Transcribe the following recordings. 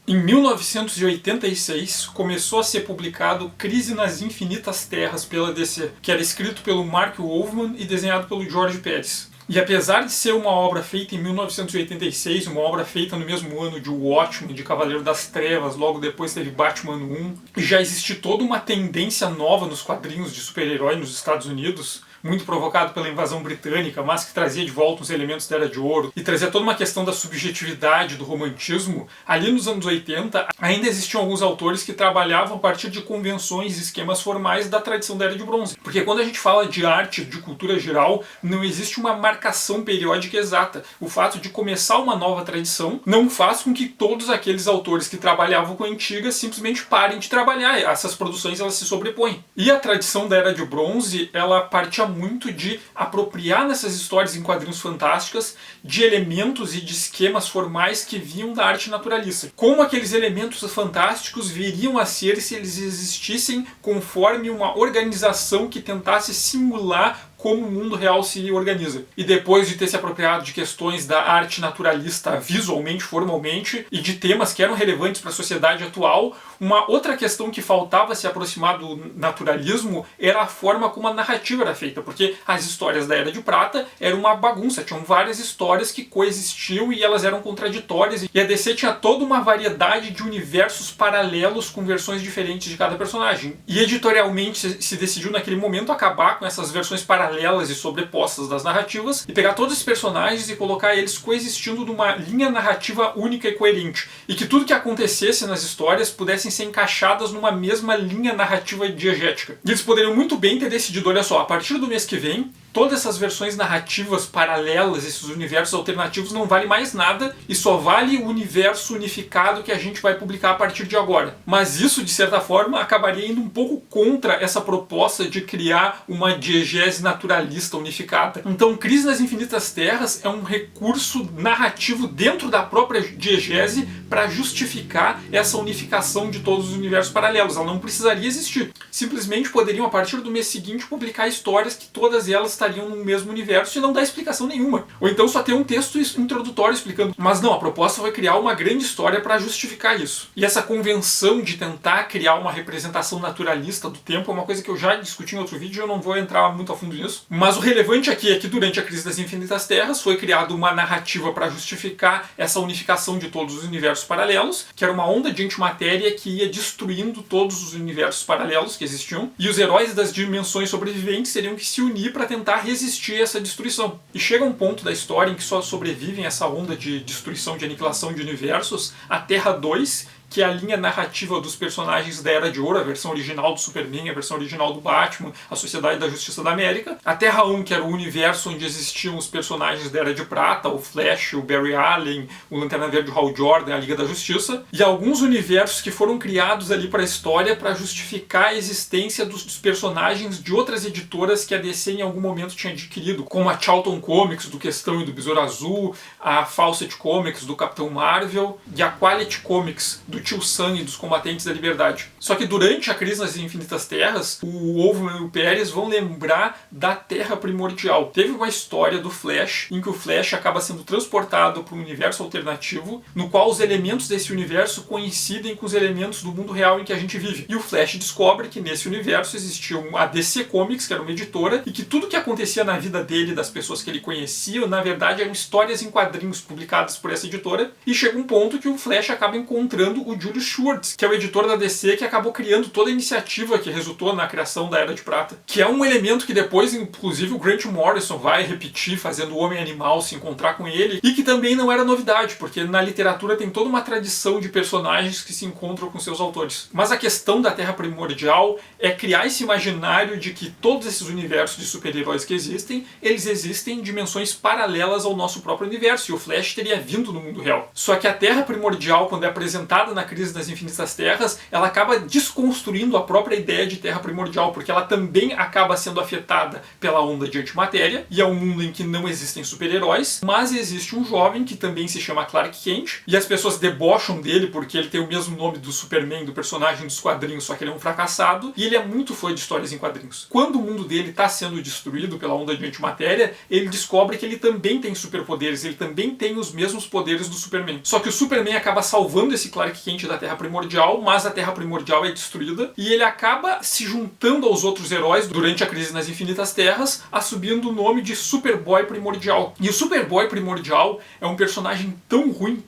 Em 1986, começou a ser publicado Crise nas Infinitas Terras pela DC, que era escrito pelo Mark Wolfman e desenhado pelo George Pérez. E apesar de ser uma obra feita em 1986, uma obra feita no mesmo ano de Watchmen, de Cavaleiro das Trevas, logo depois teve Batman 1, e já existe toda uma tendência nova nos quadrinhos de super-herói nos Estados Unidos, muito provocado pela invasão britânica, mas que trazia de volta os elementos da Era de Ouro e trazia toda uma questão da subjetividade, do romantismo. Ali nos anos 80, ainda existiam alguns autores que trabalhavam a partir de convenções e esquemas formais da tradição da Era de Bronze. Porque quando a gente fala de arte, de cultura geral, não existe uma marcação periódica exata. O fato de começar uma nova tradição não faz com que todos aqueles autores que trabalhavam com a antiga simplesmente parem de trabalhar. Essas produções elas se sobrepõem. E a tradição da Era de Bronze, ela partia muito de apropriar nessas histórias em quadrinhos fantásticas de elementos e de esquemas formais que vinham da arte naturalista. Como aqueles elementos fantásticos viriam a ser se eles existissem conforme uma organização que tentasse simular como o mundo real se organiza. E depois de ter se apropriado de questões da arte naturalista visualmente, formalmente, e de temas que eram relevantes para a sociedade atual, uma outra questão que faltava se aproximar do naturalismo era a forma como a narrativa era feita, porque as histórias da Era de Prata eram uma bagunça, tinham várias histórias que coexistiam e elas eram contraditórias, e a DC tinha toda uma variedade de universos paralelos com versões diferentes de cada personagem. E editorialmente se decidiu naquele momento acabar com essas versões paralelas e sobrepostas das narrativas e pegar todos esses personagens e colocar eles coexistindo numa linha narrativa única e coerente, e que tudo que acontecesse nas histórias pudessem ser encaixadas numa mesma linha narrativa diegética. E eles poderiam muito bem ter decidido, olha só, a partir do mês que vem, todas essas versões narrativas paralelas, esses universos alternativos, não valem mais nada e só vale o universo unificado que a gente vai publicar a partir de agora. Mas isso, de certa forma, acabaria indo um pouco contra essa proposta de criar uma diegese naturalista unificada. Então, Crise nas Infinitas Terras é um recurso narrativo dentro da própria diegese para justificar essa unificação de todos os universos paralelos. Ela não precisaria existir. Simplesmente poderiam, a partir do mês seguinte, publicar histórias que todas elas estariam no mesmo universo e não dá explicação nenhuma. Ou então só ter um texto introdutório explicando. Mas não, a proposta foi criar uma grande história para justificar isso. E essa convenção de tentar criar uma representação naturalista do tempo é uma coisa que eu já discuti em outro vídeo e eu não vou entrar muito a fundo nisso. Mas o relevante aqui é que durante a Crise das Infinitas Terras foi criada uma narrativa para justificar essa unificação de todos os universos paralelos, que era uma onda de antimatéria que ia destruindo todos os universos paralelos que existiam, e os heróis das dimensões sobreviventes teriam que se unir para tentar resistir a essa destruição. E chega um ponto da história em que só sobrevivem essa onda de destruição, de aniquilação de universos, a Terra 2, que é a linha narrativa dos personagens da Era de Ouro, a versão original do Superman, a versão original do Batman, a Sociedade da Justiça da América. A Terra 1, que era o universo onde existiam os personagens da Era de Prata, o Flash, o Barry Allen, o Lanterna Verde, o Hal Jordan, a Liga da Justiça. E alguns universos que foram criados ali para a história para justificar a existência dos personagens de outras editoras que a DC em algum momento tinha adquirido, como a Charlton Comics, do Questão e do Besouro Azul, a Fawcett Comics, do Capitão Marvel, e a Quality Comics, do Tio Sam e dos Combatentes da Liberdade. Só que durante a Crise nas Infinitas Terras, o Wolfman e o Pérez vão lembrar da Terra Primordial. Teve uma história do Flash, em que o Flash acaba sendo transportado para um universo alternativo, no qual os elementos desse universo coincidem com os elementos do mundo real em que a gente vive. E o Flash descobre que nesse universo existia a DC Comics, que era uma editora, e que tudo que acontecia na vida dele, das pessoas que ele conhecia, na verdade eram histórias em quadrinhos publicadas por essa editora, e chega um ponto que o Flash acaba encontrando o Julius Schwartz, que é o editor da DC que acabou criando toda a iniciativa que resultou na criação da Era de Prata, que é um elemento que depois, inclusive, o Grant Morrison vai repetir, fazendo o Homem-Animal se encontrar com ele, e que também não era novidade, porque na literatura tem toda uma tradição de personagens que se encontram com seus autores. Mas a questão da Terra Primordial é criar esse imaginário de que todos esses universos de super-heróis que existem, eles existem em dimensões paralelas ao nosso próprio universo, e o Flash teria vindo no mundo real. Só que a Terra Primordial, quando é apresentada na Crise das Infinitas Terras, ela acaba desconstruindo a própria ideia de Terra Primordial, porque ela também acaba sendo afetada pela onda de antimatéria, e é um mundo em que não existem super-heróis, mas existe um jovem que também se chama Clark Kent, e as pessoas debocham dele porque ele tem o mesmo nome do Superman, do personagem dos quadrinhos, só que ele é um fracassado, e ele é muito fã de histórias em quadrinhos. Quando o mundo dele está sendo destruído pela onda de antimatéria, ele descobre que ele também tem superpoderes, ele também tem os mesmos poderes do Superman. Só que o Superman acaba salvando esse Clark Quente da Terra Primordial, mas a Terra Primordial é destruída e ele acaba se juntando aos outros heróis durante a Crise nas Infinitas Terras, assumindo o nome de Superboy Primordial. E o Superboy Primordial é um personagem tão ruim,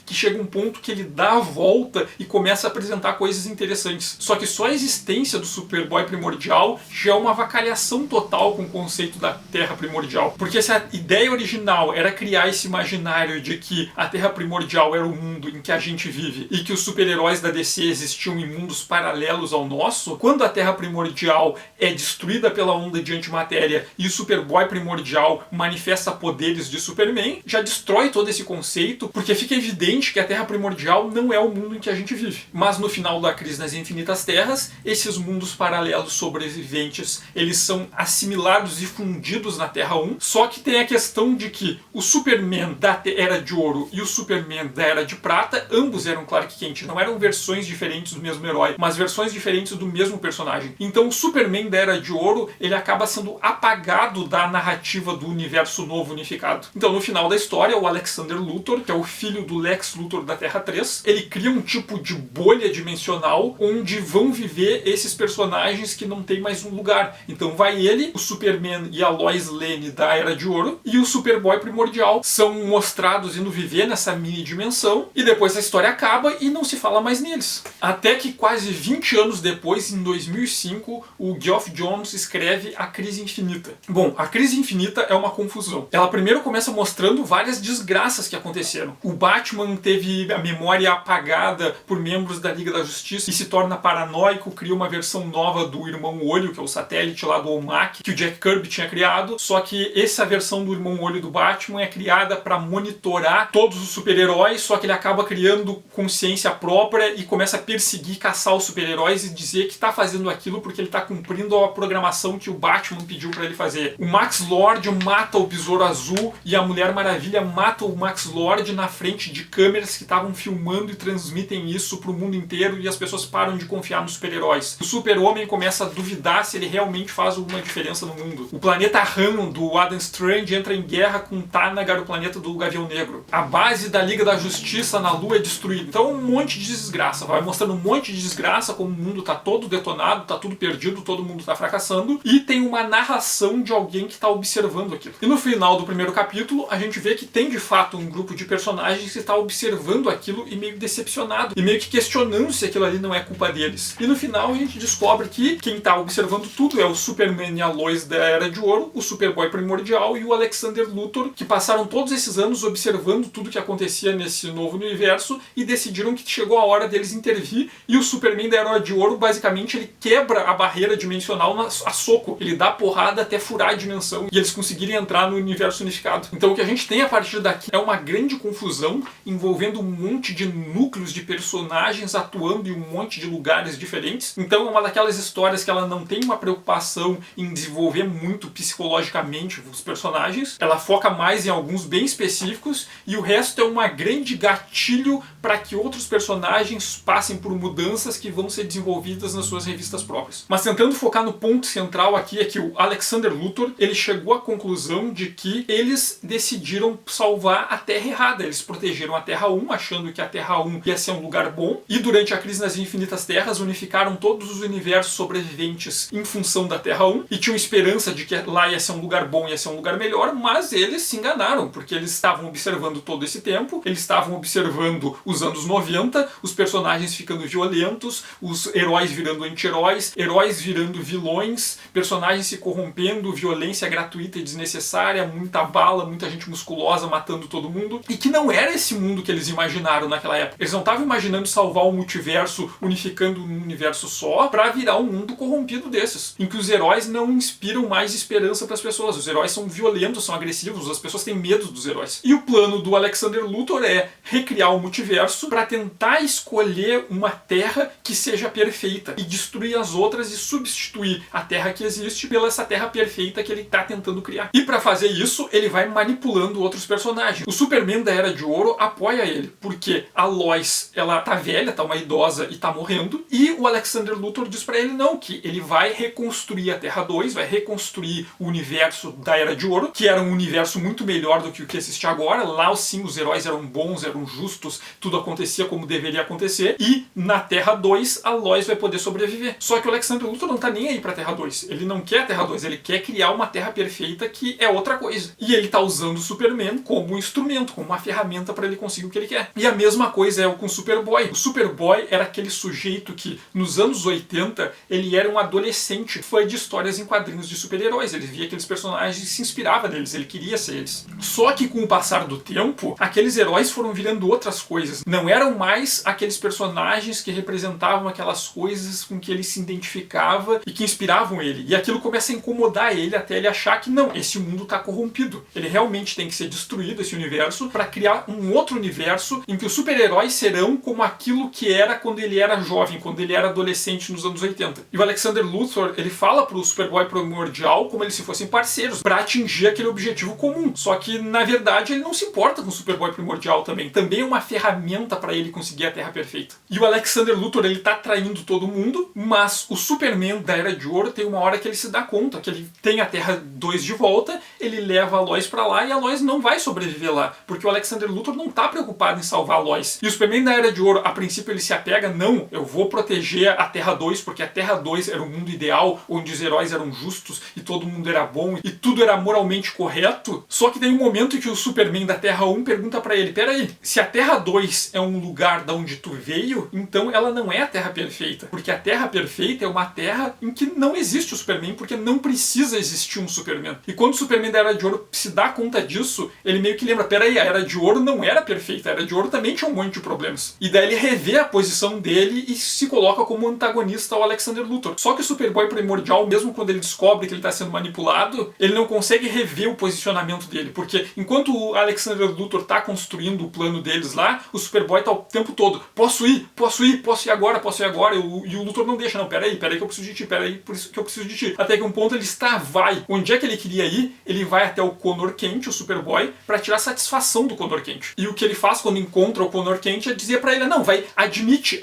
que chega um ponto que ele dá a volta e começa a apresentar coisas interessantes. Só que só a existência do Superboy Primordial já é uma avacalhação total com o conceito da Terra Primordial. Porque se a ideia original era criar esse imaginário de que a Terra Primordial era o mundo em que a gente vive e que os super-heróis da DC existiam em mundos paralelos ao nosso, quando a Terra Primordial é destruída pela onda de antimatéria e o Superboy Primordial manifesta poderes de Superman, já destrói todo esse conceito, porque fica evidente que a Terra Primordial não é o mundo em que a gente vive. Mas no final da Crise nas Infinitas Terras, esses mundos paralelos sobreviventes, eles são assimilados e fundidos na Terra 1, só que tem a questão de que o Superman da Era de Ouro e o Superman da Era de Prata, ambos eram Clark Kent, não eram versões diferentes do mesmo herói, mas versões diferentes do mesmo personagem. Então o Superman da Era de Ouro, ele acaba sendo apagado da narrativa do universo novo unificado. Então no final da história, o Alexander Luthor, que é o filho do Lex Luthor da Terra 3, ele cria um tipo de bolha dimensional onde vão viver esses personagens que não tem mais um lugar. Então vai ele, o Superman e a Lois Lane da Era de Ouro e o Superboy Primordial são mostrados indo viver nessa mini dimensão e depois a história acaba e não se fala mais neles. Até que quase 20 anos depois, em 2005, o Geoff Johns escreve A Crise Infinita. Bom, A Crise Infinita é uma confusão. Ela primeiro começa mostrando várias desgraças que aconteceram. O Batman teve a memória apagada por membros da Liga da Justiça e se torna paranoico, cria uma versão nova do Irmão Olho, que é o satélite lá do OMAC, que o Jack Kirby tinha criado, só que essa versão do Irmão Olho do Batman é criada para monitorar todos os super-heróis, só que ele acaba criando consciência própria e começa a perseguir, caçar os super-heróis e dizer que está fazendo aquilo porque ele está cumprindo a programação que o Batman pediu para ele fazer. O Max Lord mata o Besouro Azul e a Mulher Maravilha mata o Max Lord na frente de câmeras que estavam filmando e transmitem isso para o mundo inteiro e as pessoas param de confiar nos super-heróis. O Super-Homem começa a duvidar se ele realmente faz alguma diferença no mundo. O planeta Han do Adam Strange entra em guerra com Thanagar, o planeta do Gavião Negro. A base da Liga da Justiça na Lua é destruída. Então um monte de desgraça. Vai mostrando um monte de desgraça, como o mundo tá todo detonado, tá tudo perdido, todo mundo tá fracassando. E tem uma narração de alguém que tá observando aquilo. E no final do primeiro capítulo, a gente vê que tem de fato um grupo de personagens que está observando aquilo e meio decepcionado. E meio que questionando se aquilo ali não é culpa deles. E no final a gente descobre que quem tá observando tudo é o Superman e a Lois da Era de Ouro, o Superboy Primordial e o Alexander Luthor, que passaram todos esses anos observando tudo que acontecia nesse novo universo e decidiram que chegou a hora deles intervir. E o Superman da Era de Ouro, basicamente, ele quebra a barreira dimensional a soco. Ele dá porrada até furar a dimensão e eles conseguirem entrar no universo unificado. Então o que a gente tem a partir daqui é uma grande confusão envolvendo um monte de núcleos de personagens atuando em um monte de lugares diferentes. Então é uma daquelas histórias que ela não tem uma preocupação em desenvolver muito psicologicamente os personagens. Ela foca mais em alguns bem específicos e o resto é uma grande gatilho para que outros personagens passem por mudanças que vão ser desenvolvidas nas suas revistas próprias. Mas tentando focar no ponto central aqui é que o Alexander Luthor, ele chegou à conclusão de que eles decidiram salvar a Terra errada. Eles protegeram a Terra 1, achando que a Terra 1 ia ser um lugar bom, e durante a Crise nas Infinitas Terras unificaram todos os universos sobreviventes em função da Terra 1 e tinham esperança de que lá ia ser um lugar bom, ia ser um lugar melhor, mas eles se enganaram, porque eles estavam observando todo esse tempo, eles estavam observando os anos 90, os personagens ficando violentos, os heróis virando anti-heróis, heróis virando vilões, personagens se corrompendo, violência gratuita e desnecessária, muita bala, muita gente musculosa matando todo mundo, e que não era esse mundo que eles imaginaram naquela época. Eles não estavam imaginando salvar o multiverso unificando um universo só pra virar um mundo corrompido desses, em que os heróis não inspiram mais esperança para as pessoas. Os heróis são violentos, são agressivos, as pessoas têm medo dos heróis. E o plano do Alexander Luthor é recriar o multiverso para tentar escolher uma Terra que seja perfeita e destruir as outras e substituir a Terra que existe pela essa Terra perfeita que ele está tentando criar. E para fazer isso, ele vai manipulando outros personagens. O Superman da Era de Ouro apoia ele, porque a Lois, ela tá velha, tá uma idosa e tá morrendo, e o Alexander Luthor diz para ele não, que ele vai reconstruir a Terra 2, vai reconstruir o universo da Era de Ouro, que era um universo muito melhor do que o que existe agora. Lá sim os heróis eram bons, eram justos, tudo acontecia acontecia como deveria acontecer, e na Terra 2 a Lois vai poder sobreviver. Só que o Alexander Luthor não tá nem aí pra Terra 2. Ele não quer a Terra 2, ele quer criar uma Terra perfeita que é outra coisa. E ele tá usando o Superman como um instrumento, como uma ferramenta para ele conseguir o que ele quer. E a mesma coisa é com o Superboy. O Superboy era aquele sujeito que, nos anos 80, ele era um adolescente fã de histórias em quadrinhos de super-heróis. Ele via aqueles personagens e se inspirava neles, ele queria ser eles. Só que com o passar do tempo, aqueles heróis foram virando outras coisas. Não eram mais aqueles personagens que representavam aquelas coisas com que ele se identificava e que inspiravam ele. E aquilo começa a incomodar ele até ele achar que não, esse mundo está corrompido. Ele realmente tem que ser destruído, esse universo, para criar um outro universo em que os super-heróis serão como aquilo que era quando ele era jovem, quando ele era adolescente nos anos 80. E o Alexander Luthor, ele fala pro Superboy primordial como eles se fossem parceiros, para atingir aquele objetivo comum. Só que, na verdade, ele não se importa com o Superboy primordial também. Também é uma ferramenta para ele conseguir a Terra perfeita. E o Alexander Luthor, ele tá traindo todo mundo, mas o Superman da Era de Ouro tem uma hora que ele se dá conta que ele tem a Terra 2 de volta, ele leva a Lois para lá e a Lois não vai sobreviver lá, porque o Alexander Luthor não tá preocupado em salvar a Lois. E o Superman da Era de Ouro, a princípio, ele se apega, não, eu vou proteger a Terra 2, porque a Terra 2 era o mundo ideal, onde os heróis eram justos e todo mundo era bom e tudo era moralmente correto. Só que tem um momento em que o Superman da Terra 1 pergunta para ele, peraí, se a Terra 2 é um lugar da onde tu veio, então ela não é a Terra perfeita, porque a Terra perfeita é uma Terra em que não existe o Superman, porque não precisa existir um Superman. E quando o Superman da Era de Ouro se dá conta disso, ele meio que lembra, peraí, a Era de Ouro não era perfeita, a Era de Ouro também tinha um monte de problemas. E daí ele revê a posição dele e se coloca como antagonista ao Alexander Luthor. Só que o Superboy primordial, mesmo quando ele descobre que ele está sendo manipulado, ele não consegue rever o posicionamento dele, porque enquanto o Alexander Luthor está construindo o plano deles lá, o Superboy tá o tempo todo, posso ir agora, e o Luthor não deixa, não, peraí que eu preciso de ti, peraí, por isso que eu preciso de ti. Até que um ponto ele vai. Onde é que ele queria ir? Ele vai até o Connor Kent, o Superboy, para tirar satisfação do Connor Kent. E o que ele faz quando encontra o Connor Kent é dizer pra ele, não, vai, admite.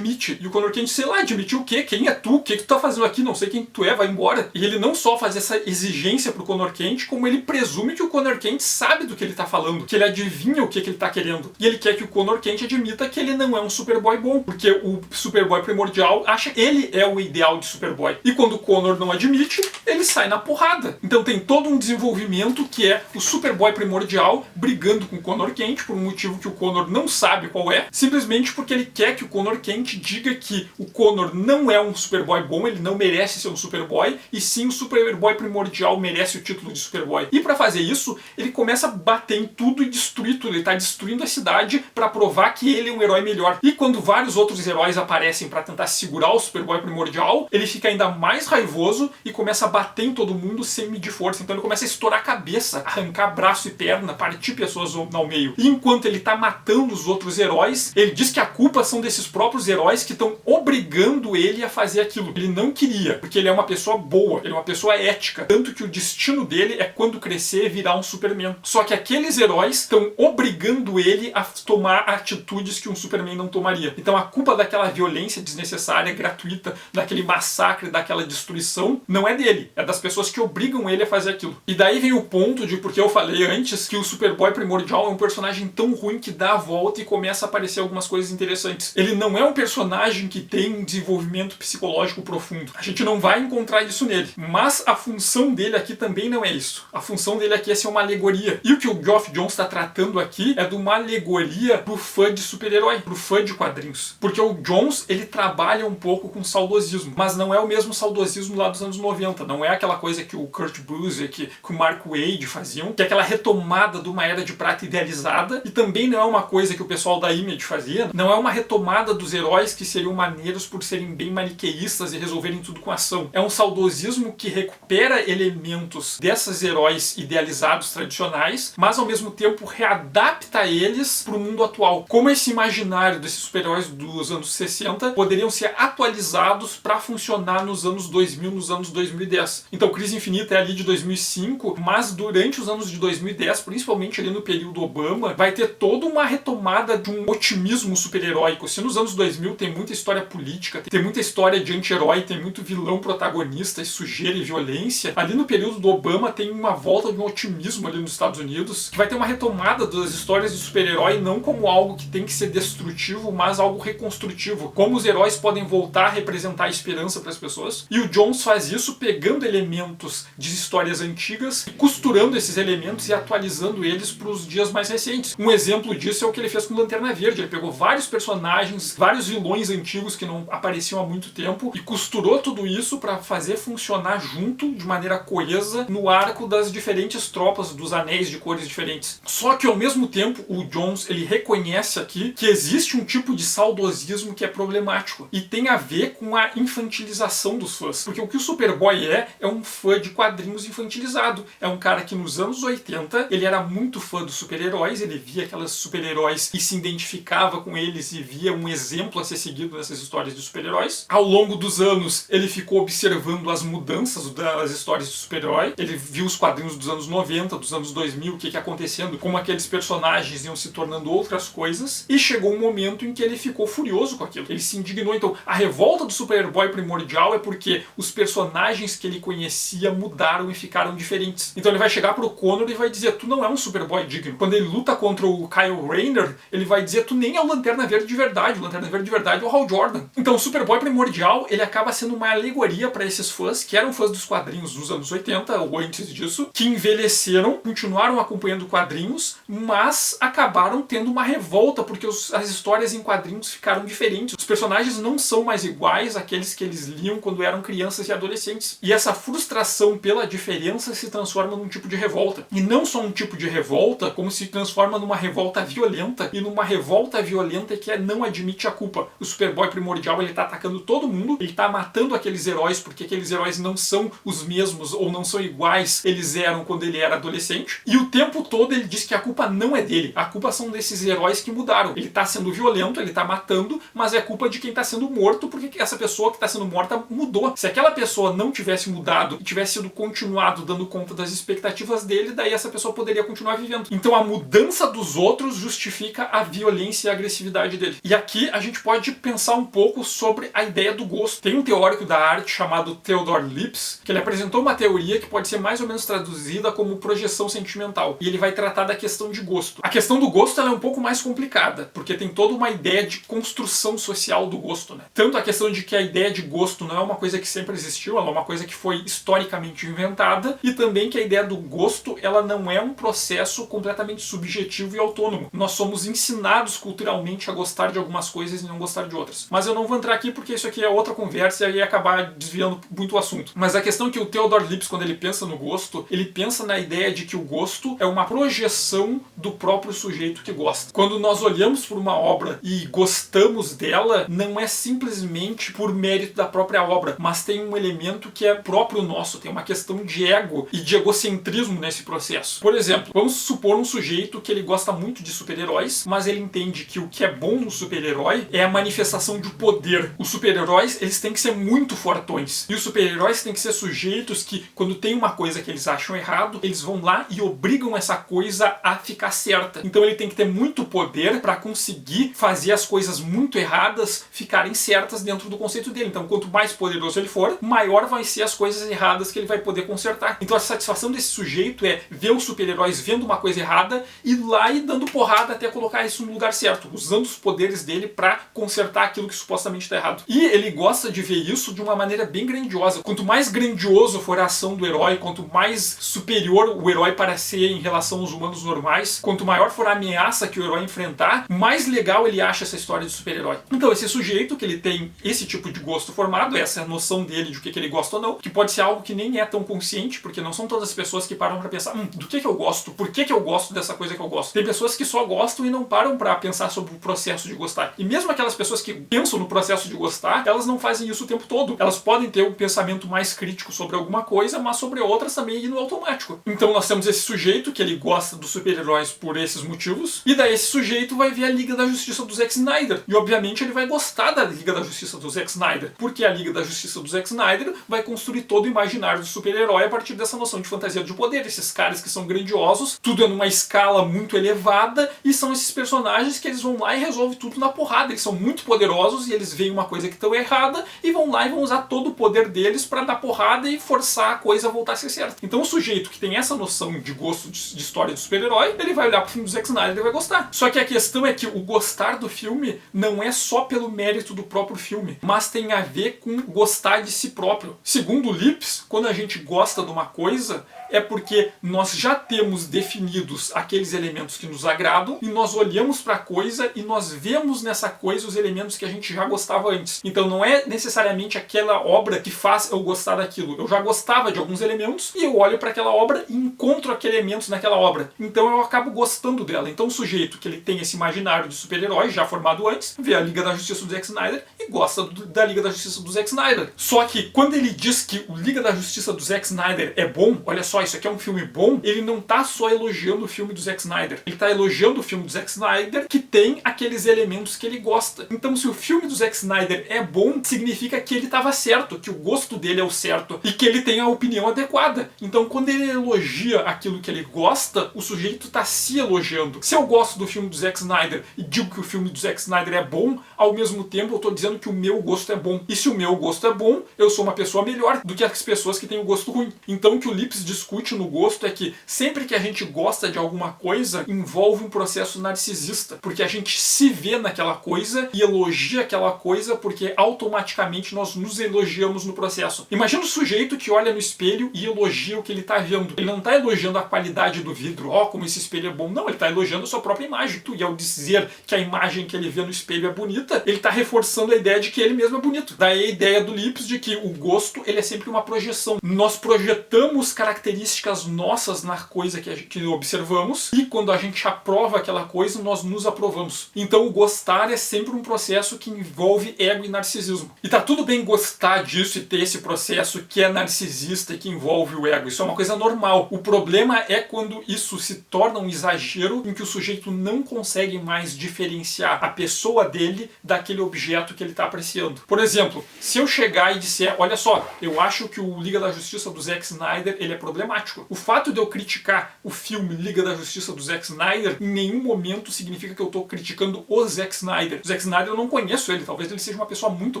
E o Connor Kent, sei lá, admitir o quê? Quem é tu? O que tu tá fazendo aqui? Não sei quem tu é, vai embora. E ele não só faz essa exigência pro Connor Kent, como ele presume que o Connor Kent sabe do que ele tá falando, que ele adivinha o que ele tá querendo. E ele quer que o Connor Kent admita que ele não é um Superboy bom, porque o Superboy primordial acha que ele é o ideal de Superboy. E quando o Connor não admite, ele sai na porrada. Então tem todo um desenvolvimento que é o Superboy primordial brigando com o Connor Kent por um motivo que o Connor não sabe qual é, simplesmente porque ele quer que o Connor Kent diga que o Connor não é um Superboy bom, ele não merece ser um Superboy, e sim o Superboy primordial merece o título de Superboy. E para fazer isso, ele começa a bater em tudo e destruir tudo. Ele tá destruindo a cidade para provar que ele é um herói melhor. E quando vários outros heróis aparecem para tentar segurar o Superboy primordial, ele fica ainda mais raivoso e começa a bater em todo mundo sem medir força. Então ele começa a estourar a cabeça, arrancar braço e perna, partir pessoas ao meio. E enquanto ele tá matando os outros heróis, ele diz que a culpa são desses próprios heróis que estão obrigando ele a fazer aquilo. Ele não queria, porque ele é uma pessoa boa, ele é uma pessoa ética. Tanto que o destino dele é, quando crescer, virar um Superman. Só que aqueles heróis estão obrigando ele a tomar atitudes que um Superman não tomaria. Então a culpa daquela violência desnecessária, gratuita, daquele massacre, daquela destruição, não é dele. É das pessoas que obrigam ele a fazer aquilo. E daí vem o ponto de, porque eu falei antes, que o Superboy primordial é um personagem tão ruim que dá a volta e começa a aparecer algumas coisas interessantes. Ele não é um personagem que tem um desenvolvimento psicológico profundo. A gente não vai encontrar isso nele. Mas a função dele aqui também não é isso. A função dele aqui é ser uma alegoria. E o que o Geoff Johns está tratando aqui é de uma alegoria pro fã de super-herói, pro fã de quadrinhos. Porque o Johns, ele trabalha um pouco com saudosismo, mas não é o mesmo saudosismo lá dos anos 90. Não é aquela coisa que o Kurt Busiek, que o Mark Waid faziam, que é aquela retomada de uma era de prata idealizada, e também não é uma coisa que o pessoal da Image fazia, não é uma retomada dos heróis que seriam maneiros por serem bem maniqueístas e resolverem tudo com ação. É um saudosismo que recupera elementos desses heróis idealizados tradicionais, mas ao mesmo tempo readapta eles para o mundo atual. Como esse imaginário desses super-heróis dos anos 60 poderiam ser atualizados para funcionar nos anos 2000, nos anos 2010. Então Crise Infinita é ali de 2005, mas durante os anos de 2010, principalmente ali no período Obama, vai ter toda uma retomada de um otimismo super-heróico. Se nos anos 2000 tem muita história política, tem muita história de anti-herói, tem muito vilão protagonista e sujeira e violência, ali no período do Obama tem uma volta de um otimismo ali nos Estados Unidos, que vai ter uma retomada das histórias de super-herói não como como algo que tem que ser destrutivo, mas algo reconstrutivo. Como os heróis podem voltar a representar a esperança para as pessoas. E o Jones faz isso pegando elementos de histórias antigas, costurando esses elementos e atualizando eles para os dias mais recentes. Um exemplo disso é o que ele fez com Lanterna Verde. Ele pegou vários personagens, vários vilões antigos que não apareciam há muito tempo e costurou tudo isso para fazer funcionar junto, de maneira coesa, no arco das diferentes tropas dos anéis de cores diferentes. Só que ao mesmo tempo, o Jones ele reconhece aqui que existe um tipo de saudosismo que é problemático e tem a ver com a infantilização dos fãs. Porque o que o Superboy é um fã de quadrinhos infantilizado. É um cara que nos anos 80 ele era muito fã dos super-heróis, ele via aquelas super-heróis e se identificava com eles e via um exemplo a ser seguido nessas histórias de super-heróis. Ao longo dos anos ele ficou observando as mudanças das histórias de super-herói. Ele viu os quadrinhos dos anos 90, dos anos 2000, o que ia acontecendo, como aqueles personagens iam se tornando outras coisas, e chegou um momento em que ele ficou furioso com aquilo. Ele se indignou. Então, a revolta do Superboy primordial é porque os personagens que ele conhecia mudaram e ficaram diferentes. Então ele vai chegar pro Connor e vai dizer: tu não é um Superboy digno. Quando ele luta contra o Kyle Rayner, ele vai dizer: tu nem é o Lanterna Verde de verdade. O Lanterna Verde de verdade é o Hal Jordan. Então o Superboy primordial, ele acaba sendo uma alegoria para esses fãs que eram fãs dos quadrinhos dos anos 80 ou antes disso, que envelheceram, continuaram acompanhando quadrinhos, mas acabaram tendo uma revolta porque as histórias em quadrinhos ficaram diferentes. Os personagens não são mais iguais àqueles que eles liam quando eram crianças e adolescentes. E essa frustração pela diferença se transforma num tipo de revolta. E não só um tipo de revolta, como se transforma numa revolta violenta, e numa revolta violenta que não admite a culpa. O Superboy primordial, ele tá atacando todo mundo, ele tá matando aqueles heróis porque aqueles heróis não são os mesmos ou não são iguais eles eram quando ele era adolescente. E o tempo todo ele diz que a culpa não é dele, a culpa são desses heróis que mudaram. Ele tá sendo violento, ele tá matando, mas é culpa de quem tá sendo morto, porque essa pessoa que tá sendo morta mudou. Se aquela pessoa não tivesse mudado e tivesse sido continuado dando conta das expectativas dele, daí essa pessoa poderia continuar vivendo. Então a mudança dos outros justifica a violência e a agressividade dele. E aqui a gente pode pensar um pouco sobre a ideia do gosto. Tem um teórico da arte chamado Theodore Lipps, que ele apresentou uma teoria que pode ser mais ou menos traduzida como projeção sentimental. E ele vai tratar da questão de gosto. A questão do gosto ela é um pouco mais complicada, porque tem toda uma ideia de construção social do gosto, né? Tanto a questão de que a ideia de gosto não é uma coisa que sempre existiu, ela é uma coisa que foi historicamente inventada, e também que a ideia do gosto ela não é um processo completamente subjetivo e autônomo. Nós somos ensinados culturalmente a gostar de algumas coisas e não gostar de outras. Mas eu não vou entrar aqui porque isso aqui é outra conversa e ia acabar desviando muito o assunto. Mas a questão é que o Theodore Lipps, quando ele pensa no gosto, ele pensa na ideia de que o gosto é uma projeção do próprio sujeito que gosta. Quando nós olhamos por uma obra e gostamos dela, não é simplesmente por mérito da própria obra, mas tem um elemento que é próprio nosso, tem uma questão de ego e de egocentrismo nesse processo. Por exemplo, vamos supor um sujeito que ele gosta muito de super-heróis, mas ele entende que o que é bom no super-herói é a manifestação de poder. Os super-heróis, eles têm que ser muito fortões. E os super-heróis têm que ser sujeitos que, quando tem uma coisa que eles acham errado, eles vão lá e obrigam essa coisa a ficar certa. Então ele tem que ter muito poder para conseguir fazer as coisas muito erradas ficarem certas dentro do conceito dele. Então quanto mais poderoso ele for, maior vai ser as coisas erradas que ele vai poder consertar. Então a satisfação desse sujeito é ver os super-heróis vendo uma coisa errada e ir lá e dando porrada até colocar isso no lugar certo, usando os poderes dele para consertar aquilo que supostamente está errado. E ele gosta de ver isso de uma maneira bem grandiosa. Quanto mais grandioso for a ação do herói, quanto mais superior o herói parece ser em relação aos humanos normais, quanto maior for a ameaça que o herói enfrentar, mais legal ele acha essa história de super-herói. Então esse sujeito que ele tem esse tipo de gosto formado, essa é a noção dele de o que ele gosta ou não, que pode ser algo que nem é tão consciente, porque não são todas as pessoas que param para pensar, do que eu gosto? Por que eu gosto dessa coisa que eu gosto? Tem pessoas que só gostam e não param para pensar sobre o processo de gostar. E mesmo aquelas pessoas que pensam no processo de gostar, elas não fazem isso o tempo todo. Elas podem ter um pensamento mais crítico sobre alguma coisa, mas sobre outras também ir no automático. Então nós temos esse sujeito que ele gosta dos super-heróis por esses motivos, e daí esse sujeito vai ver a Liga da Justiça do Zack Snyder. E obviamente ele vai gostar da Liga da Justiça do Zack Snyder, porque a Liga da Justiça do Zack Snyder vai construir todo o imaginário do super-herói a partir dessa noção de fantasia de poder. Esses caras que são grandiosos, tudo é numa escala muito elevada, e são esses personagens que eles vão lá e resolvem tudo na porrada. Eles são muito poderosos e eles veem uma coisa que estão errada e vão lá e vão usar todo o poder deles para dar porrada e forçar a coisa a voltar a ser certa. Então o sujeito que tem essa noção de gosto de história de super-herói, ele vai olhar pro filme do Zack Snyder e vai gostar. gostar. Só que a questão é que o gostar do filme não é só pelo mérito do próprio filme, mas tem a ver com gostar de si próprio. Segundo o Lipps, quando a gente gosta de uma coisa, é porque nós já temos definidos aqueles elementos que nos agradam e nós olhamos para a coisa e nós vemos nessa coisa os elementos que a gente já gostava antes. Então não é necessariamente aquela obra que faz eu gostar daquilo. Eu já gostava de alguns elementos e eu olho para aquela obra e encontro aqueles elementos naquela obra. Então eu acabo gostando dela. Então o sujeito que ele tem esse imaginário de super-herói já formado antes, vê a Liga da Justiça do Zack Snyder e gosta da Liga da Justiça do Zack Snyder. Só que quando ele diz que o Liga da Justiça do Zack Snyder é bom, olha só, isso aqui é um filme bom, ele não tá só elogiando o filme do Zack Snyder. Ele tá elogiando o filme do Zack Snyder que tem aqueles elementos que ele gosta. Então se o filme do Zack Snyder é bom, significa que ele estava certo, que o gosto dele é o certo e que ele tem a opinião adequada. Então quando ele elogia aquilo que ele gosta, o sujeito tá se elogiando. Se eu gosto do filme do Zack Snyder e digo que o filme do Zack Snyder é bom, ao mesmo tempo eu tô dizendo que o meu gosto é bom. E se o meu gosto é bom, eu sou uma pessoa melhor do que as pessoas que têm o gosto ruim. Então o que o Lipps discute no gosto é que sempre que a gente gosta de alguma coisa, envolve um processo narcisista, porque a gente se vê naquela coisa e elogia aquela coisa porque automaticamente nós nos elogiamos no processo. Imagina o sujeito que olha no espelho e elogia o que ele está vendo. Ele não está elogiando a qualidade do vidro, como esse espelho é bom. Não, ele está elogiando a sua própria imagem. E ao dizer que a imagem que ele vê no espelho é bonita, ele está reforçando a ideia de que ele mesmo é bonito. Daí a ideia do Lipps de que o gosto ele é sempre uma projeção. Nós projetamos características nossas na coisa que observamos e quando a gente aprova aquela coisa, nós nos aprovamos. Então o gostar é sempre um processo que envolve ego e narcisismo. E tá tudo bem gostar disso e ter esse processo que é narcisista e que envolve o ego. Isso é uma coisa normal. O problema é quando isso se torna um exagero em que o sujeito não consegue mais diferenciar a pessoa dele daquele objeto que ele está apreciando. Por exemplo, se eu chegar e disser, olha só, eu acho que o Liga da Justiça do Zack Snyder ele é problemático. O fato de eu criticar o filme Liga da Justiça do Zack Snyder em nenhum momento significa que eu estou criticando o Zack Snyder. O Zack Snyder eu não conheço ele, talvez ele seja uma pessoa muito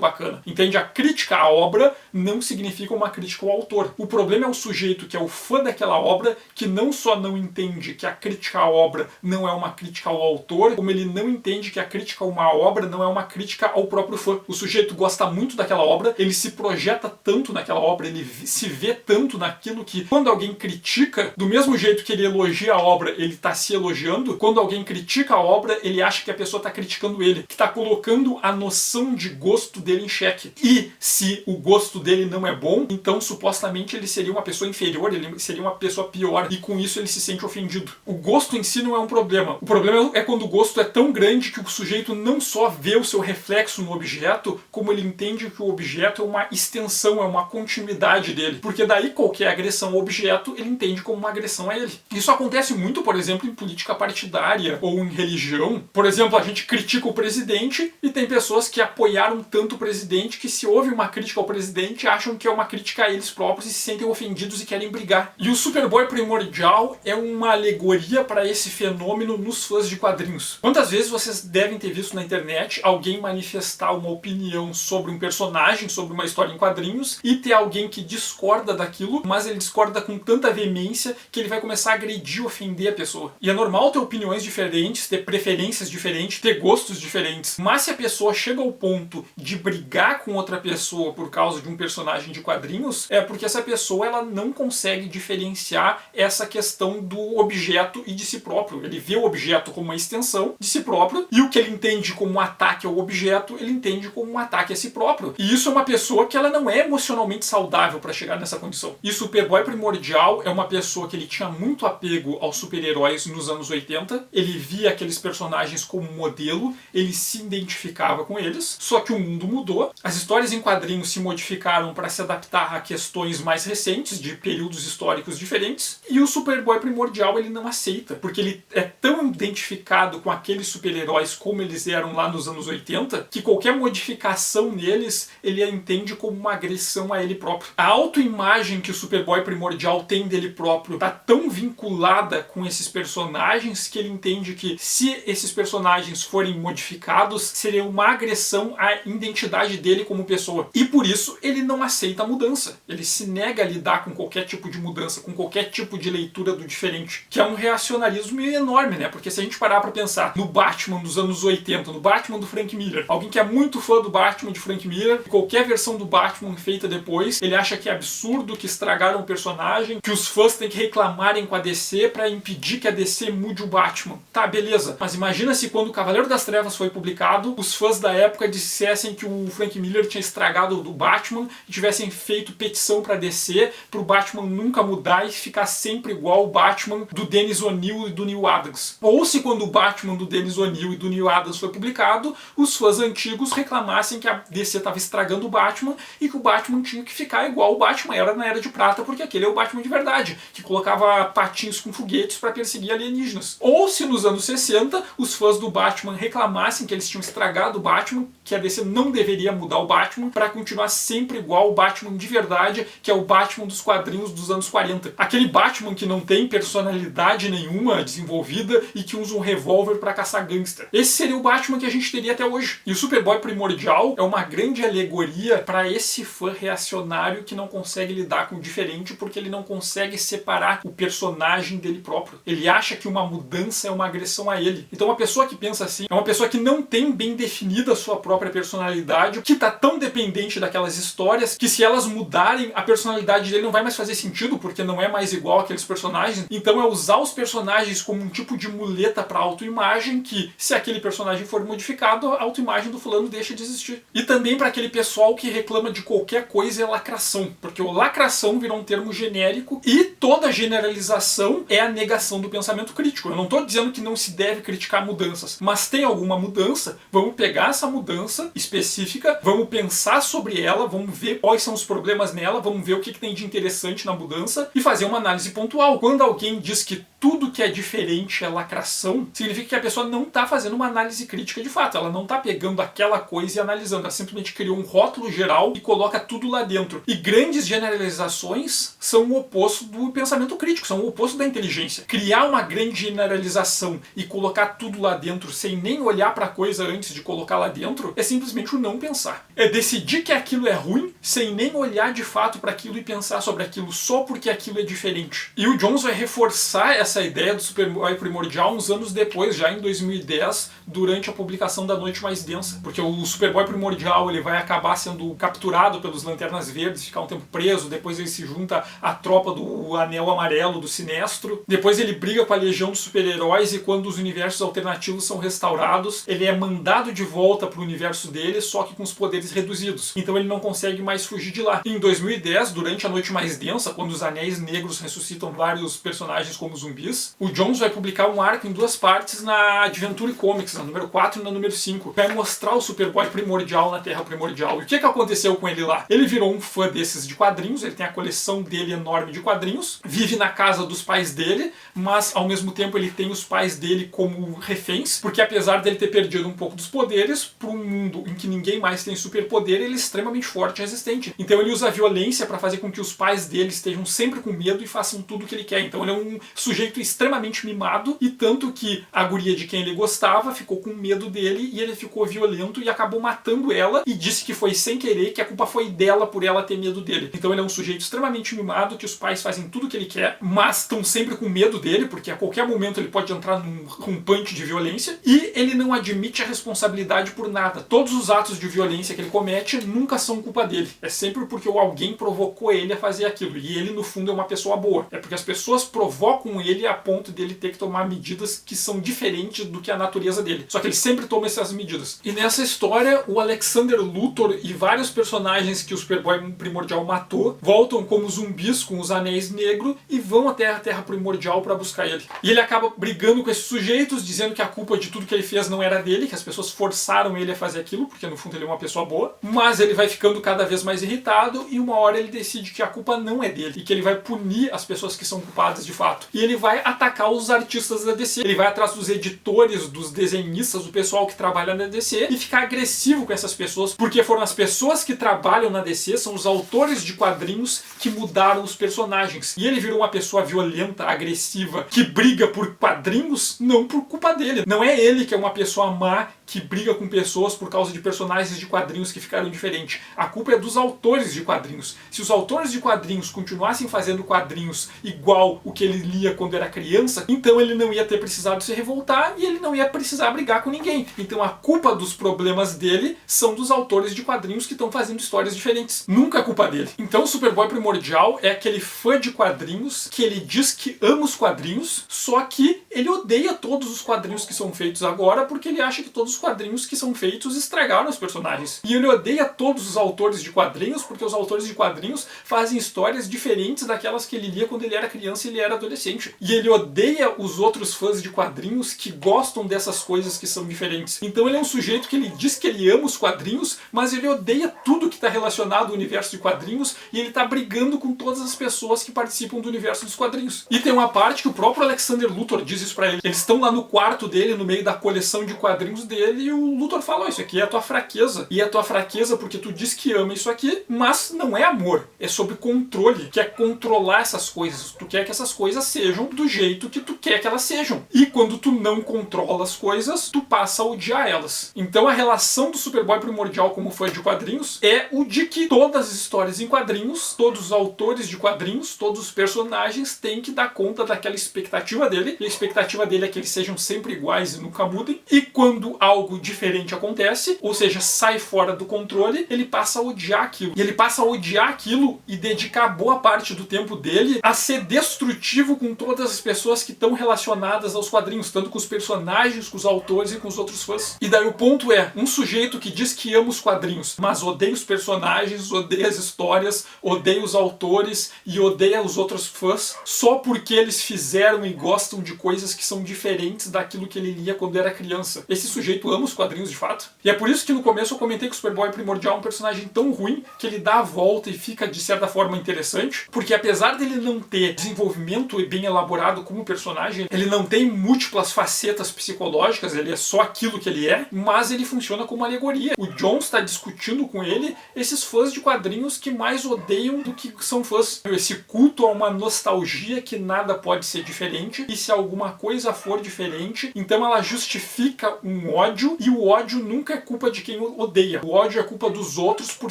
bacana. Entende? A crítica à obra não significa uma crítica ao autor. O problema é o sujeito que é o fã daquela obra que não só não entende que a crítica à obra não é uma crítica ao autor, como ele não entende que a crítica a uma obra não é uma crítica ao próprio fã. O sujeito gosta muito daquela obra, ele se projeta tanto naquela obra, ele se vê tanto naquilo que quando alguém critica, do mesmo jeito que ele elogia a obra, ele está se elogiando, quando alguém critica a obra, ele acha que a pessoa está criticando ele, que está colocando a noção de gosto dele em xeque. E se o gosto dele não é bom, então supostamente ele seria uma pessoa inferior, ele seria uma pessoa pior, e com isso ele se sente ofendido. O gosto em si não é um problema. O problema é quando o gosto é tão grande que o sujeito não só vê o seu reflexo no objeto, como ele entende que o objeto é uma extensão, é uma continuidade dele. Porque daí qualquer agressão ao objeto, ele entende como uma agressão a ele. Isso acontece muito, por exemplo, em política partidária ou em religião. Por exemplo, a gente critica o presidente e tem pessoas que apoiaram tanto o presidente que se houve uma crítica ao presidente, acham que é uma crítica a eles próprios e se sentem ofendidos e querem brigar. E o Superboy Primordial é uma alegoria para esse fenômeno nos fãs de quadrinhos. Quantas vezes vocês devem ter visto na internet alguém manifestar uma opinião sobre um personagem, sobre uma história em quadrinhos, e ter alguém que discorda daquilo, mas ele discorda com tanta veemência que ele vai começar a agredir, ofender a pessoa. E é normal ter opiniões diferentes, ter preferências diferentes, ter gostos diferentes. Mas se a pessoa chega ao ponto de brigar com outra pessoa por causa de um personagem de quadrinhos, é porque essa pessoa ela não consegue diferenciar essa questão do objeto e de si próprio. Ele vê o objeto como uma extensão de si próprio e o que ele entende como um ataque ao objeto, ele entende como um ataque a si próprio. E isso é uma pessoa que ela não é emocionalmente saudável para chegar nessa condição. E Superboy Primordial é uma pessoa que ele tinha muito apego aos super-heróis nos anos 80, ele via aqueles personagens como modelo, ele se identificava com eles, só que o mundo mudou, as histórias em quadrinhos se modificaram para se adaptar a questões mais recentes, de períodos históricos diferentes, e o Superboy Primordial ele não aceita, porque ele é tão identificado com aqueles super-heróis como eles eram lá nos anos 80, que qualquer modificação neles, ele a entende como uma agressão a ele próprio. A autoimagem que o Superboy Primordial tem dele próprio está tão vinculada com esses personagens que ele entende que se esses personagens forem modificados, seria uma agressão à identidade dele como pessoa. E por isso ele não aceita a mudança. Ele se nega a lidar com qualquer tipo de mudança, com qualquer tipo de leitura do diferente. Que é um reacionarismo enorme, né? Porque se a gente parar pra pensar no Batman dos anos 80, no Batman do Frank Miller, alguém que é muito fã do Batman de Frank Miller, qualquer versão do Batman feita depois, ele acha que é absurdo, que estragaram o personagem, que os fãs têm que reclamarem com a DC pra impedir que a DC mude o Batman. Tá, beleza. Mas imagina se quando o Cavaleiro das Trevas foi publicado, os fãs da época dissessem que o Frank Miller tinha estragado o Batman e tivessem feito petição pra DC pro Batman nunca mudar e ficar sempre igual o Batman do Dennis O'Neil e do Neil Adams. Ou se quando o Batman do Dennis O'Neil e do Neil Adams foi publicado, os fãs antigos reclamassem que a DC estava estragando o Batman e que o Batman tinha que ficar igual o Batman era na Era de Prata, porque aquele é o Batman de verdade, que colocava patinhos com foguetes para perseguir alienígenas. Ou se nos anos 60 os fãs do Batman reclamassem que eles tinham estragado o Batman, que a DC não deveria mudar o Batman para continuar sempre igual o Batman de verdade, que é o Batman dos quadrinhos dos anos 40. Aquele Batman que não tem personalidade nenhuma desenvolvida e que usa um revólver para caçar gangster. Esse seria o Batman que a gente teria até hoje. E o Superboy Primordial é uma grande alegoria para esse fã reacionário que não consegue lidar com o diferente porque ele não consegue separar o personagem dele próprio. Ele acha que uma mudança é uma agressão a ele. Então uma pessoa que pensa assim é uma pessoa que não tem bem definida a sua própria personalidade, que está tão dependente daquelas histórias que se elas mudarem, a personalidade dele não vai mais fazer sentido porque não é mais igual àqueles personagens. Então é usar os personagens como um tipo de muleta para autoimagem que, se aquele personagem for modificado, a autoimagem do fulano deixa de existir. E também para aquele pessoal que reclama de qualquer coisa é lacração, porque o lacração virou um termo genérico e toda generalização é a negação do pensamento crítico. Eu não estou dizendo que não se deve criticar mudanças, mas tem alguma mudança, vamos pegar essa mudança específica, vamos pensar sobre ela, vamos ver quais são os problemas nela, vamos ver o que tem de interessante na mudança e fazer uma análise pontual. Quando alguém diz que tudo que é diferente é lacração, significa que a pessoa não está fazendo uma análise crítica de fato, ela não está pegando aquela coisa e analisando, ela simplesmente criou um rótulo geral e coloca tudo lá dentro. E grandes generalizações são o oposto do pensamento crítico, são o oposto da inteligência. Criar uma grande generalização e colocar tudo lá dentro sem nem olhar para a coisa antes de colocar lá dentro é simplesmente o não pensar. É decidir que aquilo é ruim sem nem olhar de fato para aquilo e pensar sobre aquilo só porque aquilo é diferente. E o Jones vai reforçar essa ideia do Superboy Primordial uns anos depois, já em 2010, durante a publicação da Noite Mais Densa. Porque o Superboy Primordial ele vai acabar sendo capturado pelos Lanternas Verdes, ficar um tempo preso, depois ele se junta à tropa do Anel Amarelo, do Sinestro. Depois ele briga com a Legião dos Super-Heróis e quando os universos alternativos são restaurados, ele é mandado de volta para o universo dele, só que com os poderes reduzidos. Então ele não consegue mais fugir de lá. Em 2010, durante a Noite Mais Densa, quando os Anéis Negros ressuscitam vários personagens como zumbis, o Jones vai publicar um arco em 2 partes na Adventure Comics, na número 4 e na número 5. Vai mostrar o Superboy Primordial na Terra Primordial. E o que aconteceu com ele lá? Ele virou um fã desses de quadrinhos, ele tem a coleção dele enorme de quadrinhos, vive na casa dos pais dele, mas ao mesmo tempo ele tem os pais dele como reféns, porque apesar dele ter perdido um pouco dos poderes, para um mundo em que ninguém mais tem superpoder, ele é extremamente forte e resistente. Então ele usa a violência para fazer com que os pais dele estejam sempre com medo e façam tudo o que ele quer. Então ele é um sujeito extremamente mimado, e tanto que a guria de quem ele gostava ficou com medo dele e ele ficou violento e acabou matando ela e disse que foi sem querer, que a culpa foi dela por ela ter medo dele. Então ele é um sujeito extremamente mimado, que os pais fazem tudo o que ele quer, mas estão sempre com medo dele, porque a qualquer momento ele pode entrar num rompante de violência, e ele não admite a responsabilidade por nada. Todos os atos de violência que ele comete nunca são culpa dele. É sempre porque alguém provocou ele a fazer aquilo, e ele no fundo é uma pessoa boa. É porque as pessoas provocam ele a ponto dele ter que tomar medidas que são diferentes do que a natureza dele. Só que ele sempre toma essas medidas. E nessa história, o Alexander Luthor e vários personagens que o Superboy Primordial matou voltam como zumbis com os Anéis Negros e vão até a Terra Primordial para buscar ele. E ele acaba brigando com esses sujeitos, dizendo que a culpa de tudo que ele fez não era dele, que as pessoas forçaram ele a fazer aquilo, porque no fundo ele é uma pessoa boa. Mas ele vai ficando cada vez mais irritado e uma hora ele decide que a culpa não é dele e que ele vai punir as pessoas que são culpadas de fato. E ele vai atacar os artistas da DC. Ele vai atrás dos editores, dos desenhistas, do pessoal que trabalha na DC e ficar agressivo com essas pessoas, porque foram as pessoas que trabalham na DC, são os autores de quadrinhos que mudaram os personagens. E ele virou uma pessoa violenta, agressiva, que briga por quadrinhos, não por culpa dele. Não é ele que é uma pessoa má que briga com pessoas por causa de personagens de quadrinhos que ficaram diferentes. A culpa é dos autores de quadrinhos. Se os autores de quadrinhos continuassem fazendo quadrinhos igual o que ele lia quando era criança, então ele não ia ter precisado se revoltar e ele não ia precisar brigar com ninguém. Então a culpa dos problemas dele são dos autores de quadrinhos que estão fazendo histórias diferentes. Nunca é culpa dele. Então o Superboy Primordial é aquele fã de quadrinhos que ele diz que ama os quadrinhos, só que ele odeia todos os quadrinhos que são feitos agora porque ele acha que todos os quadrinhos que são feitos estragaram os personagens. E ele odeia todos os autores de quadrinhos porque os autores de quadrinhos fazem histórias diferentes daquelas que ele lia quando ele era criança e ele era adolescente. E ele odeia os outros fãs de quadrinhos que gostam dessas coisas que são diferentes. Então ele é um sujeito que ele diz que ele ama os quadrinhos, mas ele odeia tudo que está relacionado ao universo de quadrinhos e ele está brigando com todas as pessoas que participam do universo dos quadrinhos. E tem uma parte que o próprio Alexander Luthor diz isso pra ele. Eles estão lá no quarto dele, no meio da coleção de quadrinhos dele, e o Luthor fala: isso aqui é a tua fraqueza. E é a tua fraqueza porque tu diz que ama isso aqui, mas não é amor. É sobre controle. Quer controlar essas coisas. Tu quer que essas coisas sejam do jeito que tu quer que elas sejam. E quando tu não controla as coisas, tu passa a odiar elas. Então a relação do Superboy Primordial como fã de quadrinhos é o de que todas as histórias em quadrinhos, todos os autores de quadrinhos, todos os personagens têm que dar conta daquela expectativa dele. E a expectativa dele é que eles sejam sempre iguais e nunca mudem. E quando algo diferente acontece, ou seja, sai fora do controle, ele passa a odiar aquilo. E ele passa a odiar aquilo e dedicar boa parte do tempo dele a ser destrutivo com todas as pessoas que estão relacionadas aos quadrinhos, tanto com os personagens, com os autores e com os outros fãs. E daí o ponto é, um sujeito que diz que ama os quadrinhos, mas odeia os personagens, odeia as histórias, odeia os autores e odeia os outros fãs, só porque eles fizeram e gostam de coisas que são diferentes daquilo que ele lia quando era criança. Esse sujeito ama os quadrinhos de fato. E é por isso que no começo eu comentei que o Superboy Primordial é um personagem tão ruim que ele dá a volta e fica de certa forma interessante, porque apesar dele não ter desenvolvimento bem elaborado como personagem, ele não tem múltiplas facetas psicológicas, ele é só aquilo que ele é, mas ele funciona como alegoria. O John está discutindo com ele esses fãs de quadrinhos que mais odeiam do que são fãs. Esse culto a uma nostalgia que nada pode ser diferente, e se alguma coisa for diferente, então ela justifica um ódio, e o ódio nunca é culpa de quem odeia. O ódio é culpa dos outros por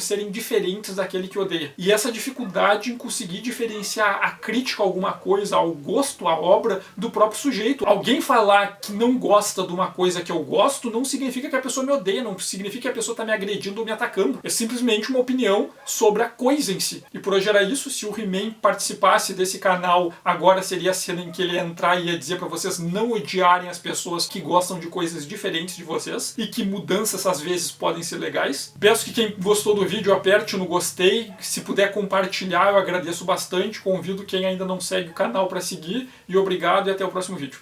serem diferentes daquele que odeia. E essa dificuldade em conseguir diferenciar a crítica a alguma coisa, ao gosto, à obra, do próprio sujeito. Alguém falar que não gosta de uma coisa que eu gosto não significa que a pessoa me odeia, não significa que a pessoa está me agredindo ou me atacando. É simplesmente uma opinião sobre a coisa em si. E por hoje era isso. Se o He-Man participasse desse canal, agora seria a cena em que ele ia entrar e ia dizer para vocês não odiarem as pessoas que gostam de coisas diferentes de vocês e que mudanças às vezes podem ser legais. Peço que quem gostou do vídeo aperte no gostei. Se puder compartilhar, eu agradeço bastante. Convido quem ainda não segue o canal para seguir. E obrigado e até o próximo vídeo.